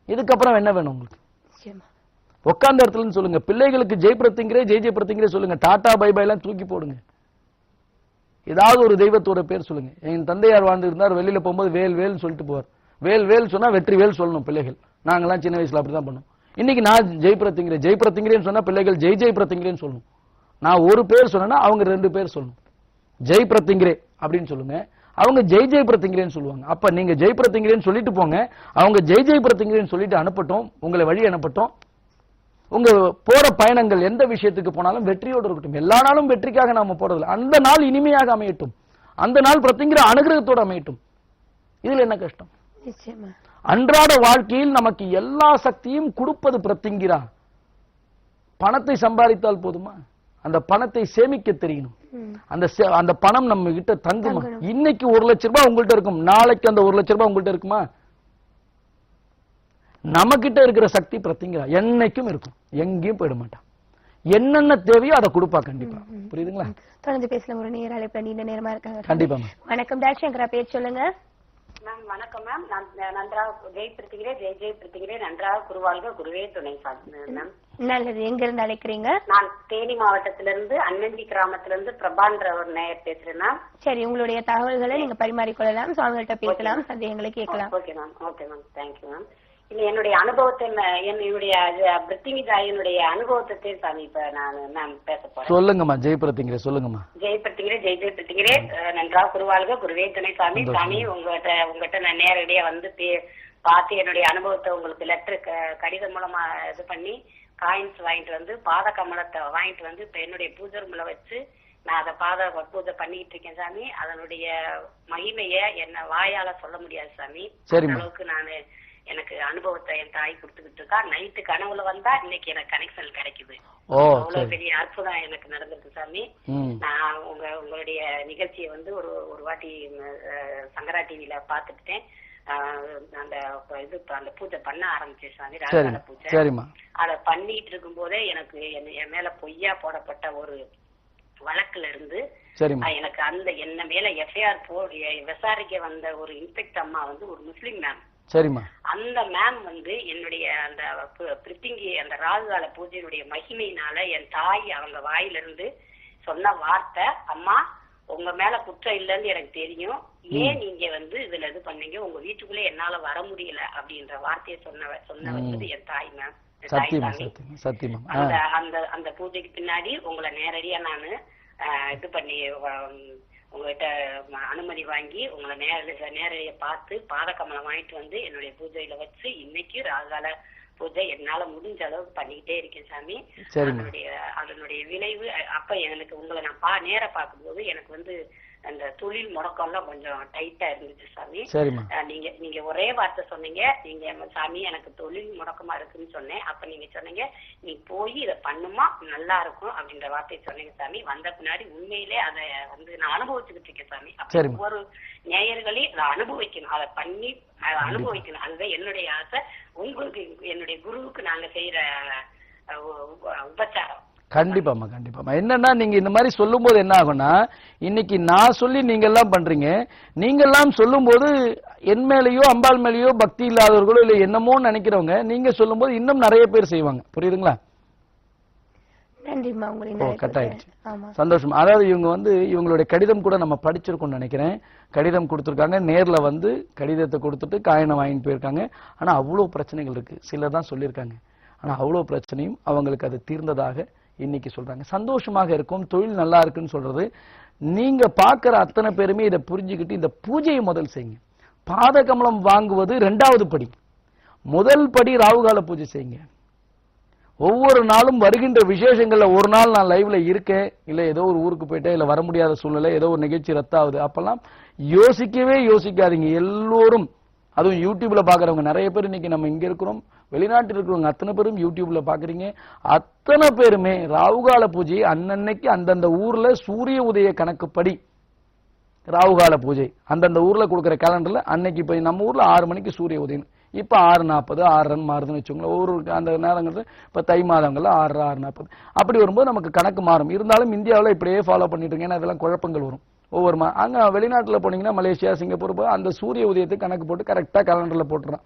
இதுக்கப்புறம் என்ன வேணும் உங்களுக்கு? உட்கார்ந்த இடத்துல சொல்லுங்க, பிள்ளைகளுக்கு ஜெய் பிரத்திங்கிரே ஜெய் பிரத்திங்கிரே சொல்லுங்க, டாடா பை பை எல்லாம் தூக்கி போடுங்க. ஏதாவது ஒரு தெய்வத்தோட பேர் சொல்லுங்க. என் தந்தையார் வாழ்ந்து இருந்தார், வெளியில போகும்போது வேல் வேல் சொல்லிட்டு போவார். வேல் வேல் சொன்னா வெற்றி வேல் சொல்லணும் பிள்ளைகள். நாங்கெல்லாம் சின்ன வயசுல அப்படிதான் பண்ணோம். இன்னைக்கு நான் ஜெய் பிரத்திங்கிரேன்னு சொன்னா பிள்ளைகள் ஜெய் ஜெய் பிரத்திங்கிரேன்னு சொல்லணும். நான் ஒரு பேர் சொன்னா அவங்க 2 பேர் சொல்லணும். ஜெய் பிரத்திங்கிரே அப்படின்னு சொல்லுங்க, அவங்க ஜெய் ஜெய் பிரத்திங்கிரேன்னு சொல்லுவாங்க. அப்ப நீங்க ஜெய் பிரத்திங்கிரேன்னு சொல்லிட்டு போங்க, அவங்க ஜெய் ஜெய் பிரத்திங்கிரேன்னு சொல்லிட்டு அனுப்பட்டும், உங்களை வழி அனுப்பட்டும். உங்க போற பயணங்கள் எந்த விஷயத்துக்கு போனாலும் வெற்றியோடு இருக்கட்டும். எல்லா நாளும் வெற்றிக்காக நாம போறதில்லை, அந்த நாள் இனிமையாக அமையட்டும், அந்த நாள் பிரத்திங்கிற அனுகிரகத்தோடு அமையட்டும். இதுல என்ன கஷ்டம்? அன்றாட வாழ்க்கையில் நமக்கு எல்லா சக்தியும் கொடுப்பது பிரத்திங்கிரா. பணத்தை சம்பாதித்தால் போதுமா? அந்த பணத்தை சேமிக்க தெரியணும். அந்த பணம் நம்ம கிட்ட தங்குமா? இன்னைக்கு 1 லட்சம் ரூபாய் உங்கள்கிட்ட இருக்கும், நாளைக்கு அந்த 1 லட்சம் ரூபாய் உங்கள்கிட்ட இருக்குமா? நம்ம கிட்ட இருக்கிற சக்தி பிரத்திங்கிரா என்னைக்கும் இருக்கும், எங்கேயும் போயிட மாட்டான். என்னென்ன தேவையோ அதை கொடுப்பா கண்டிப்பா. புரியுதுங்களா? தொடர்ந்து பேசலாம். ஒரு நேர அழைப்புல நீண்ட நேரமா இருக்காங்க. கண்டிப்பா. வணக்கம் டாக்டர், பேர் சொல்லுங்க. மேம் வணக்கம் மேம். நான் நன்றாக ஜெய் பிரத்திகிறே நன்றாக குருவாழ்க, குருவே துணை. மேம் நல்லது. எங்க இருந்து அழைக்கிறீங்க? நான் தேனி மாவட்டத்திலிருந்து அன்னந்தி கிராமத்திலிருந்து பிரபான்ற ஒரு நேயர் பேசுறேன் மேம். சரி, உங்களுடைய தகவல்களை நீங்க பரிமாறிக்கொள்ளலாம், சுவாமிகள்ட்ட பேசலாம், சந்தேகங்களை கேட்கலாம். Okay ma'am. Okay ma'am, thank you ma'am. இல்ல என்னுடைய அனுபவத்தை, என்னுடைய பிரத்திங்கி தாயினுடைய அனுபவத்தை சாமி இப்ப நான் பேச போறேன். சொல்லுங்கம்மா. ஜெய் பிரத்திங்கிரே சொல்லுங்கம்மா. ஜெய் பிரத்திங்கிரே நன்றாக குருவாழ்க, குருவே துணை. சாமி சாமி உங்ககிட்ட நான் நேரடியா வந்து பார்த்து என்னுடைய அனுபவத்தை உங்களுக்கு லெட்டர் கடிதம் மூலமா இது பண்ணி காயின்ஸ் வாங்கிட்டு வந்து பாத கமலத்தை வாங்கிட்டு வந்து இப்ப என்னுடைய பூஜை ரூம்ல வச்சு நான் அதை பாத பூஜை பண்ணிட்டு இருக்கேன் சாமி. அதனுடைய மகிமைய என்ன வாயால சொல்ல முடியாது சாமி. அளவுக்கு நானு எனக்கு அனுபவத்தை என் தாய் கொடுத்துக்கிட்டு இருக்கா. நைட்டு கனவுல வந்தா இன்னைக்கு எனக்கு கனெக்ஷன் கிடைக்குது. அவ்வளவு பெரிய அற்புதம் எனக்கு நடந்திருக்கு சாமி. நான் உங்களுடைய நிகழ்ச்சியை வந்து ஒரு வாட்டி சங்கரா டிவில பாத்துட்டேன். அந்த பூஜை பண்ண ஆரம்பிச்சேன் சாமி, ராஜகால பூஜை. அத பண்ணிட்டு இருக்கும் போதே எனக்கு என் மேல பொய்யா போடப்பட்ட ஒரு வழக்குல இருந்து எனக்கு அந்த என்ன மேல எஃப்ஐஆர் விசாரிக்க வந்த ஒரு இன்ஸ்பெக்டர் அம்மா வந்து ஒரு முஸ்லிம் மேம். சரிம்மா. அந்த மேம் வந்து என்னுடைய அந்த பிரித்திங்கி அந்த ராகுகால பூஜையினுடைய மகிமையினால என் தாய் அவங்க வாயிலிருந்து சொன்ன வார்த்தை, அம்மா உங்க மேல குற்றம் இல்லைன்னு எனக்கு தெரியும், ஏன் நீங்க வந்து இதுல இது பண்ணீங்க, உங்க வீட்டுக்குள்ள என்னால வர முடியல அப்படின்ற வார்த்தையை சொன்ன வச்சது என் தாய் மேம். அந்த பூஜைக்கு பின்னாடி உங்களை நேரடியா நானு இது பண்ணி உங்ககிட்ட அனுமதி வாங்கி உங்களை நேரடியா பார்த்து பாதகமலம் வாங்கிட்டு வந்து என்னுடைய பூஜையில வச்சு இன்னைக்கு ராகுகால பூஜை என்னால முடிஞ்ச அளவுக்கு பண்ணிக்கிட்டே இருக்கேன் சாமி. அதனுடைய விளைவு அப்ப எனக்கு உங்களை நான் நேர பார்க்கும்போது எனக்கு வந்து அந்த தொழில் முடக்கம் எல்லாம் கொஞ்சம் டைட்டா இருந்துச்சு சாமி. நீங்க ஒரே வார்த்தை சொன்னீங்க, நீங்க சாமி எனக்கு தொழில் முடக்கமா இருக்குன்னு சொன்னேன். அப்ப நீங்க சொன்னீங்க நீ போய் இதை பண்ணுமா நல்லா இருக்கும் அப்படின்ற வார்த்தையை சொன்னீங்க சாமி. வந்த பின்னாடி உண்மையிலே அதை வந்து நான் அனுபவிச்சுக்கிட்டு இருக்கேன் சாமி. ஒவ்வொரு நேயர்களே அதை அனுபவிக்கணும், அதை பண்ணி அனுபவிக்கணும். அதுதான் என்னுடைய ஆசை. உங்களுக்கு என்னுடைய குருவுக்கு நாங்க செய்யற உபச்சாரம். கண்டிப்பாமா கண்டிப்பாமா. என்னன்னா நீங்க இந்த மாதிரி சொல்லும் போது என்ன ஆகும்னா, இன்னைக்கு நான் சொல்லி நீங்க எல்லாம் பண்றீங்க, நீங்க எல்லாம் சொல்லும் போது என் மேலேயோ அம்பாள் மேலேயோ பக்தி இல்லாதவர்களோ இல்ல என்னமோ நினைக்கிறவங்க நீங்க சொல்லும் போது இன்னும் நிறைய பேர் செய்வாங்க. புரியுதுங்களா? நன்றிமா. கட்டாயிடுச்சு. சந்தோஷம். அதாவது இவங்க இவங்களுடைய கடிதம் கூட நம்ம படிச்சிருக்கோம்னு நினைக்கிறேன். கடிதம் கொடுத்துருக்காங்க, நேர்ல வந்து கடிதத்தை கொடுத்துட்டு காயினை வாங்கிட்டு போயிருக்காங்க. ஆனா அவ்வளவு பிரச்சனைகள் இருக்கு. சிலர் தான் சொல்லியிருக்காங்க. ஆனா அவ்வளவு பிரச்சனையும் அவங்களுக்கு அது தீர்ந்ததாக இன்னைக்கு சொல்றாங்க. சந்தோஷமாக இருக்கும், தொழில் நல்லா இருக்குன்னு சொல்றது. நீங்க பாக்குற அத்தனை பேருமே இதை புரிஞ்சுக்கிட்டு இந்த பூஜையை முதல் செய்யுங்க. பாத கமலம் வாங்குவது 2வது படி. முதல் படி ராகுகால பூஜை செய்யுங்க. ஒவ்வொரு நாளும் வருகின்ற விசேஷங்கள்ல ஒரு நாள் நான் லைவ்ல இருக்கேன், இல்ல ஏதோ ஒரு ஊருக்கு போயிட்டேன், இல்ல வர முடியாத சூழ்நிலை, ஏதோ ஒரு நிகழ்ச்சி ரத்தாகுது, அப்பெல்லாம் யோசிக்காதீங்க. எல்லோரும், அதுவும் யூடியூப்ல பாக்குறவங்க நிறைய பேர், இன்னைக்கு நம்ம இங்க இருக்கிறோம், வெளிநாட்டில் இருக்கிறவங்க அத்தனை பேரும் யூடியூப்ல பாக்குறீங்க. அத்தனை பேருமே ராகுகால பூஜை அன்னன்னைக்கு அந்தந்த ஊர்ல சூரிய உதய கணக்குப்படி ராகுகால பூஜை அந்தந்த ஊர்ல கொடுக்குற கேலண்டர்ல அன்னைக்கு இப்ப நம்ம ஊர்ல 6 மணிக்கு சூரிய உதயம், இப்ப 6:40 6 மாறுதுன்னு வச்சுக்கோங்களேன். ஒவ்வொரு அந்த நேரங்கள்ல இப்ப தை மாதங்கள்ல 6 6:40 அப்படி வரும்போது நமக்கு கணக்கு மாறும். இருந்தாலும் இந்தியாவில் இப்படியே ஃபாலோ பண்ணிட்டு இருக்கேன். ஏன்னா இதெல்லாம் குழப்பங்கள் வரும் ஒவ்வொரு அங்க வெளிநாட்டுல போனீங்கன்னா மலேசியா சிங்கப்பூர் அந்த சூரிய உதயத்துக்கு கணக்கு போட்டு கரெக்டா கேலண்டர்ல போட்டுறான்.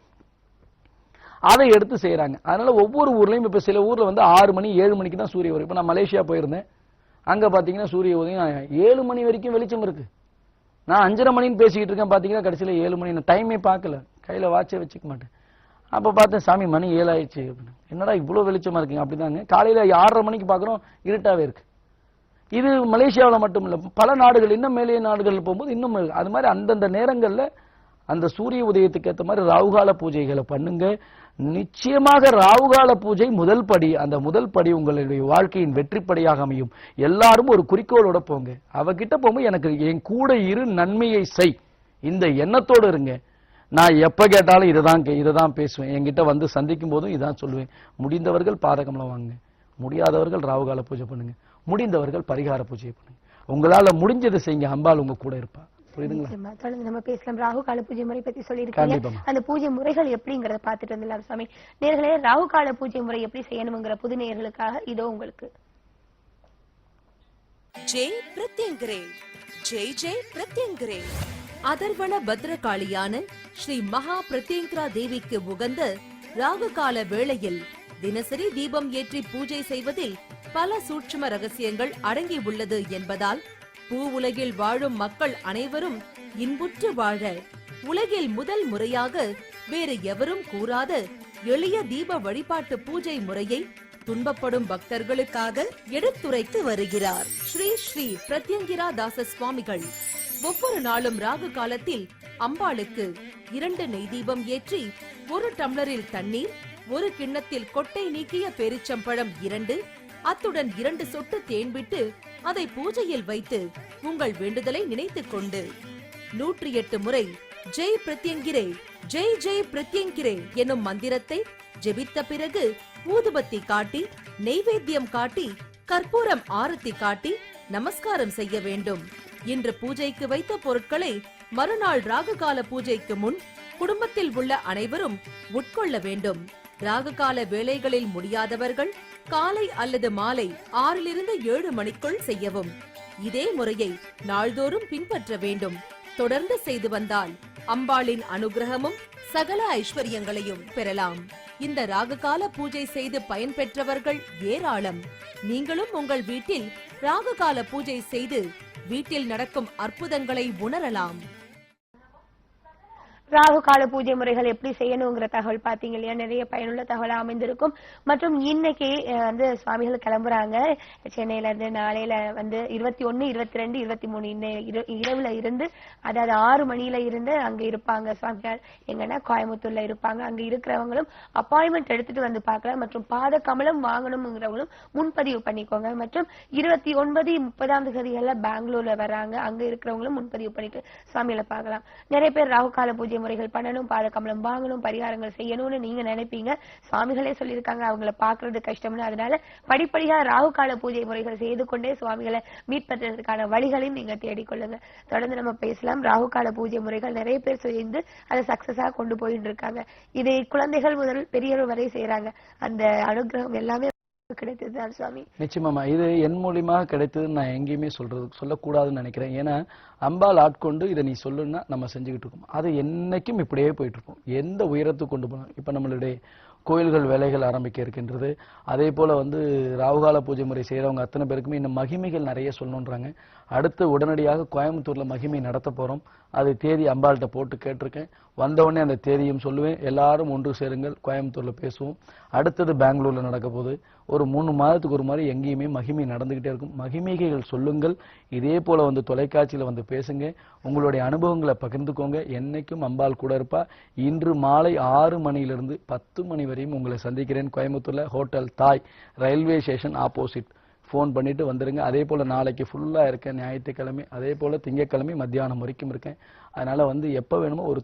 அதை எடுத்து செய்யறாங்க. அதனால ஒவ்வொரு ஊர்லயும் இப்ப சில ஊர்ல 6 மணி 7 மணிக்கு தான் சூரிய உதயம். இப்ப நான் மலேசியா போயிருந்தேன், அங்க பாத்தீங்கன்னா சூரிய உதயம் 7 மணி வரைக்கும் வெளிச்சம் இருக்கு. நான் 5:30 மணின்னு பேசிக்கிட்டு இருக்கேன், பாத்தீங்கன்னா கடைசியில 7 மணி. நான் டைமே பார்க்கல, கையில வாட்சே வச்சுக்க மாட்டேன். அப்ப பார்த்தேன், சாமி மணி 7 ஆயிடுச்சு. என்னடா இவ்வளவு வெளிச்சமா இருக்குங்க? அப்படிதாங்க. காலையில 6:30 மணிக்கு பாக்குறோம், இருட்டாவே இருக்கு. இது மலேசியாவில் மட்டும் இல்ல, பல நாடுகள், இன்னும் மேலே நாடுகள் போகும்போது இன்னும் அது மாதிரி அந்தந்த நேரங்கள்ல அந்த சூரிய உதயத்துக்கு ஏற்ற மாதிரி ராகுகால பூஜைகளை பண்ணுங்க. நிச்சயமாக ராகுகால பூஜை முதல் படி. அந்த முதல் படி உங்களுடைய வாழ்க்கையின் வெற்றிப்படியாக அமையும். எல்லாரும் ஒரு குறிக்கோளோட போங்க. அவகிட்ட போகும்போது எனக்கு என் கூட இரு, நன்மையை செய், இந்த எண்ணத்தோடு இருங்க. நான் எப்ப கேட்டாலும் இதுதான் பேசுவேன். என்கிட்ட வந்து சந்திக்கும் போதும் இதான் சொல்லுவேன். முடிந்தவர்கள் பாதகமலம் வாங்க, முடியாதவர்கள் ராகுகால பூஜை பண்ணுங்க, முடிந்தவர்கள் பரிகார பூஜை பண்ணுங்க. உங்களால முடிஞ்சதை செய்யுங்க, அம்பாள் உங்க கூட இருப்பா. புரியுதுங்களா? தொடர்ந்து நம்ம பேசலாம். ராகுகால பூஜை முறை பத்தி சொல்லியிருக்கீங்க. அந்த பூஜை முறைகள் எப்படிங்கறத பாத்துட்டு வந்துடலாம் சாமி. நேர்களே, ராகுகால பூஜை முறை எப்படி செய்யணுங்கிற புது நேயர்களுக்காக இதோ உங்களுக்கு. ஜெய் பிரத்யங்கரே, ஜெய் ஜெய் பிரத்யங்கரே. அதர்வண பத்ரகாளியான ஸ்ரீ மகா பிரத்யங்கரா தேவிக்கு உகந்த ராகுகால வேளையில் தினசரி தீபம் ஏற்றி பூஜை செய்வதில் பல சூட்சும ரகசியங்கள் அடங்கி உள்ளது என்பதால் பூ உலகில் வாழும் மக்கள் அனைவரும் இன்புற்று வாழ உலகில் முதல் முறையாக வேறு எவரும் கூறாத எளிய தீப வழிபாட்டு பூஜை முறையை துன்பப்படும் பக்தர்களுக்காக எடுத்துரைத்து வருகிறார் ஸ்ரீ ஸ்ரீ பிரத்யங்கிரா தாச சுவாமிகள். ஒவ்வொரு நாளும் ராகு காலத்தில் அம்பாளுக்கு 2 நெய் தீபம் ஏற்றி 1 டம்ளரில் தண்ணீர், 1 கிண்ணத்தில் கொட்டை நீக்கிய பேரிச்சம்பழம் 2, அத்துடன் 2 சொட்டு தேன் விட்டு அதை பூஜையில் வைத்து உங்கள் வேண்டுதலை நினைத்துக் கொண்டு 108 முறை ஜெய் பிரத்யங்கிரே, ஜெய் ஜெய் பிரத்யங்கிரே எனும் மந்திரத்தை ஜெபித்த பிறகு ஊதுபத்தி காட்டி, நெய்வேத்தியம் காட்டி, கற்பூரம் ஆரத்தி காட்டி நமஸ்காரம் செய்ய வேண்டும். இன்று பூஜைக்கு வைத்த பொருட்களை மறுநாள் ராகுகால பூஜைக்கு முன் குடும்பத்தில் உள்ள அனைவரும் உட்கொள்ள வேண்டும். ராகுகால வேளைகளில் முடியாதவர்கள் காலை அல்லது மாலை 6 to 7 மணிக்குள் செய்யவும். இதே முறையை நாள்தோறும் பின்பற்ற வேண்டும். தொடர்ந்து செய்து வந்தால் அம்பாளின் அனுகிரகமும் சகல ஐஸ்வர்யங்களையும் பெறலாம். இந்த ராகுகால பூஜை செய்து பயன்பெற்றவர்கள் ஏராளம். நீங்களும் உங்கள் வீட்டில் ராகுகால பூஜை செய்து வீட்டில் நடக்கும் அற்புதங்களை உணரலாம். ராகு கால பூஜை முறைகள் எப்படி செய்யணுங்கிற தகவல் பாத்தீங்க இல்லையா? நிறைய பயனுள்ள தகவலா அமைந்திருக்கும். மற்றும் இன்னைக்கு சுவாமிகள் கிளம்புறாங்க சென்னையில இருந்து. நாளையில 21, 22, 23 இரவுல இருந்து, அதாவது 6 மணியில இருந்து அங்க இருப்பாங்க சுவாமிகள். எங்கன்னா கோயம்புத்தூர்ல இருப்பாங்க. அங்க இருக்கிறவங்களும் அப்பாயின்மெண்ட் எடுத்துட்டு வந்து பார்க்கலாம். மற்றும் பாத கமலம் வாங்கணும்ங்கிறவங்களும் முன்பதிவு பண்ணிக்கோங்க. மற்றும் 29, 30 தேதிகள்ல பெங்களூர்ல வர்றாங்க. அங்க இருக்கிறவங்களும் முன்பதிவு பண்ணிட்டு சுவாமிகளை பார்க்கலாம். நிறைய பேர் ராகு கால பூஜை முறைகள் பண்ணணும், பாதகமலம் வாங்கணும், பரிகாரங்கள் செய்யணும்னு நீங்க நினைப்பீங்க. சுவாமிகளே சொல்லியிருக்காங்க அவங்களை பாக்குறது கஷ்டம்னு. அதனால படிப்படியா ராகு கால பூஜை முறைகள் செய்து கொண்டே சுவாமிகளை மீட் பண்றதுக்கான வழிகளையும் நீங்க தேடிக்கொள்ளுங்க. தொடர்ந்து நம்ம பேசலாம். ராகு கால பூஜை முறைகள் நிறைய பேர் செய்து அதை சக்சஸா கொண்டு போயிட்டு இருக்காங்க. இதை குழந்தைகள் முதல் பெரியவர் வரை செய்யறாங்க. அந்த அனுகிரகம் எல்லாமே கிடைத்ததுதான் சுவாமி. நிச்சயமா இது என் மூலியமாக கிடைத்ததுன்னு நான் எங்கேயுமே சொல்லக்கூடாதுன்னு நினைக்கிறேன். ஏன்னா அம்பாள் ஆட்கொண்டு இதை நீ சொல்லுன்னா நம்ம செஞ்சுக்கிட்டு இருக்கோம். அது என்னைக்கும் இப்படியே போயிட்டு இருக்கோம். எந்த உயரத்துக்கு கொண்டு போனோம். இப்ப நம்மளுடைய கோயில்கள் வேலைகள் ஆரம்பிக்க இருக்கின்றது. அதே போல ராகுகால பூஜை முறை செய்யறவங்க அத்தனை பேருக்குமே இந்த மகிமைகள் நிறைய சொல்லணுன்றாங்க. அடுத்து உடனடியாக கோயம்புத்தூர்ல மகிமை நடத்த போறோம். அது தேதி அம்பாள்கிட்ட போட்டு கேட்டிருக்கேன். வந்தவுடனே அந்த தேதியும் சொல்லுவேன். எல்லாரும் ஒன்று சேருங்கள், கோயம்புத்தூர்ல பேசுவோம். அடுத்தது பெங்களூர்ல நடக்க போகுது. ஒரு 3 மாதத்துக்கு ஒரு மாதிரி எங்கேயுமே மகிமை நடந்துகிட்டே இருக்கும். மகிமைகள் சொல்லுங்கள். இதே போல தொலைக்காட்சியில பேசுங்க. உங்களுடைய அனுபவங்களை பகிர்ந்துக்கோங்க. என்னைக்கும் அம்பாள் கூட இருப்பா. இன்று மாலை 6 மணியிலிருந்து 10 மணி வரையும் உங்களை சந்திக்கிறேன். கோயம்புத்தூர்ல ஹோட்டல் தாய், ரயில்வே ஸ்டேஷன் ஆப்போசிட். ஃபோன் பண்ணிட்டு வந்துருங்க. அதே போல நாளைக்கு ஃபுல்லா இருக்கேன், ஞாயிற்றுக்கிழமை. அதே போல திங்கட்கிழமை மத்தியானம் வரைக்கும் இருக்கேன். அதனால எப்ப வேணுமோ ஒரு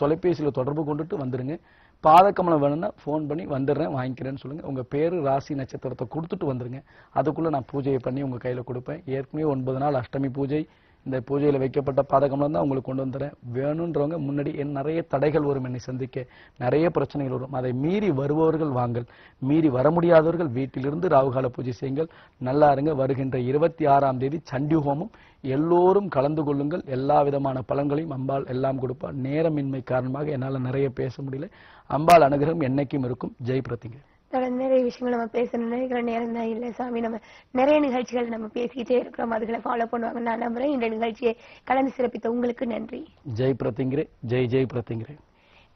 தொலைபேசியில தொடர்பு கொண்டுட்டு வந்துருங்க. பாதகமலம் வேணும்னா ஃபோன் பண்ணி வந்துடுறேன், வாங்கிக்கிறேன்னு சொல்லுங்க. உங்க பேரு, ராசி, நட்சத்திரத்தை கொடுத்துட்டு வந்துருங்க. அதுக்குள்ள நான் பூஜையை பண்ணி உங்க கையில கொடுப்பேன். ஏற்கனவே 9 நாள் அஷ்டமி பூஜை. இந்த பூஜையில வைக்கப்பட்ட பாதகமலம் தான் உங்களுக்கு கொண்டு வந்துறேன். வேணும்ன்றவங்க முன்னாடி நிறைய தடைகள் வரும், என்னை சந்திக்க நிறைய பிரச்சனைகள் வரும். அதை மீறி வருபவர்கள் வாங்கள், மீறி வர முடியாதவர்கள் வீட்டிலிருந்து ராகுகால பூஜை செய்யுங்கள். நல்லா இருங்க. வருகின்ற 26ஆம் தேதி சண்டி ஹோமம். எல்லோரும் கலந்து கொள்ளுங்கள். எல்லா விதமான பலன்களையும் அம்பாள் எல்லாம் கொடுப்பா. நேரமின்மை காரணமாக என்னால நிறைய பேச முடியல. அம்பாள் அனுகிரகம் என்னைக்கும் இருக்கும். ஜெய் பிரத்திங்க. தொடர்ந்து நிறைய விஷயங்கள் நம்ம பேசணும் நினைக்கிற நேரம் தான் இல்லை சாமி. நம்ம நிறைய நிகழ்ச்சிகள் நம்ம பேசிக்கிட்டே இருக்கிறோம். அதுகளை ஃபாலோ பண்ணுவாங்க நான் நம்புறேன். இந்த நிகழ்ச்சியை கலந்து சிறப்பித்த உங்களுக்கு நன்றி. ஜெய் பிரத்திங்கிரே. ஜெய் ஜெய் பிரத்திங்கிரே.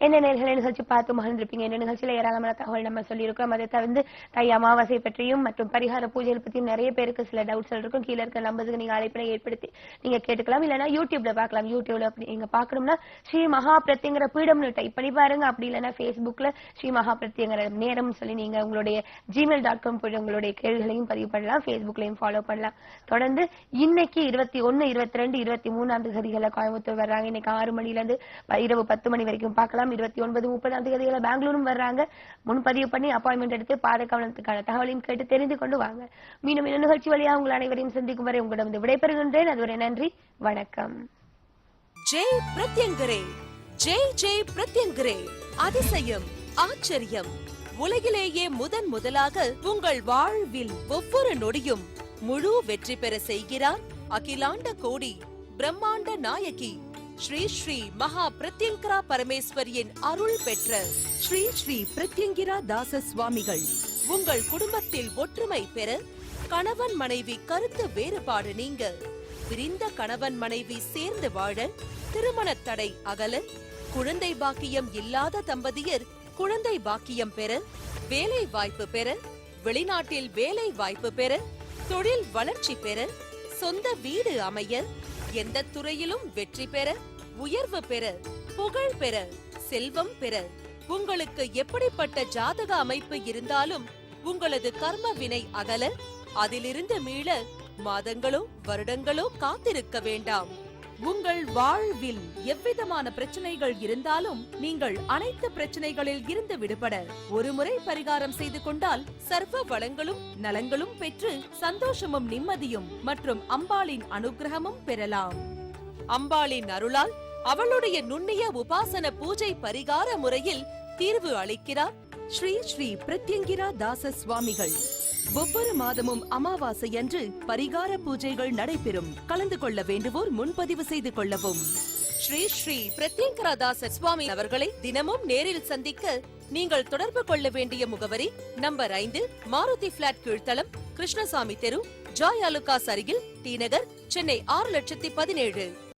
என்ன நேர்களை நிகழ்ச்சி பார்த்து மகிழ்ந்திருப்பீங்க. இந்த நிகழ்ச்சியில ஏராளமான தகவல் நம்ம சொல்லியிருக்கோம். அதை தவிர்த்து தை அமாவாசை பற்றியும் மற்றும் பரிகார பூஜைகள் பற்றியும் நிறைய பேருக்கு சில டவுட்ஸ் இருக்கும். கீழே இருக்க நம்பருக்கு நீங்க அழைப்பினை ஏற்படுத்தி நீங்க கேட்டுக்கலாம். இல்லைன்னா யூடியூப்ல பார்க்கலாம். யூடியூப்ல நீங்க பாக்கணும்னா ஸ்ரீ மகா பிரத்யங்கிற பீடம்னு டைப் பண்ணி பாருங்க. அப்படி இல்லைன்னா Facebookல ஸ்ரீ மகா பிரத்யங்கிற நேரம் சொல்லி நீங்க உங்களுடைய gmail.com போய் உங்களுடைய கேள்விகளையும் பதிவு பண்ணலாம். Facebookலையும் ஃபாலோ பண்ணலாம். தொடர்ந்து இன்னைக்கு 21, 22, 23ஆம் தேதிகளை கோயம்புத்தூர் வர்றாங்க. இன்னைக்கு 6 மணில இருந்து இரவு 10 மணி வரைக்கும் பார்க்கலாம். 29, 30ஆம் தேதிகளை பெங்களூரும் வர்றாங்க. முன்பதிவு பண்ணி அப்பாயின்மெண்ட் எடுத்து பாதகமலத்துக்கான தகவலையும் கேட்டு தெரிந்து கொண்டு வாங்க. மீண்டும் இந்த நிகழ்ச்சி வழியாக உங்கள் அனைவரையும் சந்திக்கும் வரை உங்களிடம் விடைபெறுகின்றேன். அதுவரை நன்றி, வணக்கம். ஜெய் பிரத்யங்கரே. ஜெய் ஜெய் பிரத்யங்கரே. அதிசயம், ஆச்சரியம். உலகிலேயே முதலாக உங்கள் வாழ்வில் ஒவ்வொரு நொடியும் முழு வெற்றி பெற செய்கிறார் அகிலாண்ட கோடி பிரம்மாண்ட நாயகி ஸ்ரீ ஸ்ரீ மகா பிரத்யங்கரா பரமேஸ்வரியின் அருள் பெற்ற ஸ்ரீ ஸ்ரீ பிரத்யங்கிரா தாச சுவாமிகள். உங்கள் குடும்பத்தில் ஒற்றுமை பெற, கணவன் மனைவி கருத்து வேறுபாடு நீங்க, பிரிந்த கணவன் மனைவி சேர்ந்து வாழ, திருமண தடை அகல, குழந்தை பாக்கியம் இல்லாத தம்பதியர் குழந்தை பாக்கியம் பெற, வேலை வாய்ப்பு பெற, வெளிநாட்டில் வேலை வாய்ப்பு பெற, தொழில் வளர்ச்சி பெற, சொந்த வீடு அமைய, எந்த துறையிலும் வெற்றி பெற, உயர்வு பெற, புகழ் பெற, செல்வம் பெற, உங்களுக்கு எப்படிப்பட்ட ஜாதக அமைப்பு இருந்தாலும் உங்களது கர்ம வினை அகல, அதிலிருந்து மீள மாதங்களோ வருடங்களோ காத்திருக்க வேண்டாம். உங்கள் வாழ்வில் எவ்விதமான பிரச்சனைகள் இருந்தாலும் நீங்கள் அனைத்து பிரச்சனைகளில் இருந்து விடுபட ஒருமுறை பரிகாரம் செய்து கொண்டால் சர்வ வளங்களும் நலங்களும் பெற்று சந்தோஷமும் நிம்மதியும் மற்றும் அம்பாளின் அனுகிரகமும் பெறலாம். அம்பாளின் அருளால் அவளுடைய நுண்ணிய உபாசன பூஜை பரிகார முறையில் தீர்வு அளிக்கிறார் ஸ்ரீ ஸ்ரீ பிரத்யங்கிரா தாச சுவாமிகள். ஒவ்வொரு மாதமும் அமாவாசை அன்று பரிகார பூஜைகள் நடைபெறும். கலந்து கொள்ள வேண்டுவோர் முன்பதிவு செய்து கொள்ளவும். ஸ்ரீ ஸ்ரீ பிரத்யங்கிரா தாச சுவாமி அவர்களை தினமும் நேரில் சந்திக்க நீங்கள் தொடர்பு கொள்ள வேண்டிய முகவரி நம்பர் 5, மாருதி பிளாட் கீழ்த்தளம், கிருஷ்ணசாமி தெரு, ஜாய் அலுகாஸ் அருகில், டி நகர், சென்னை 6,17,000.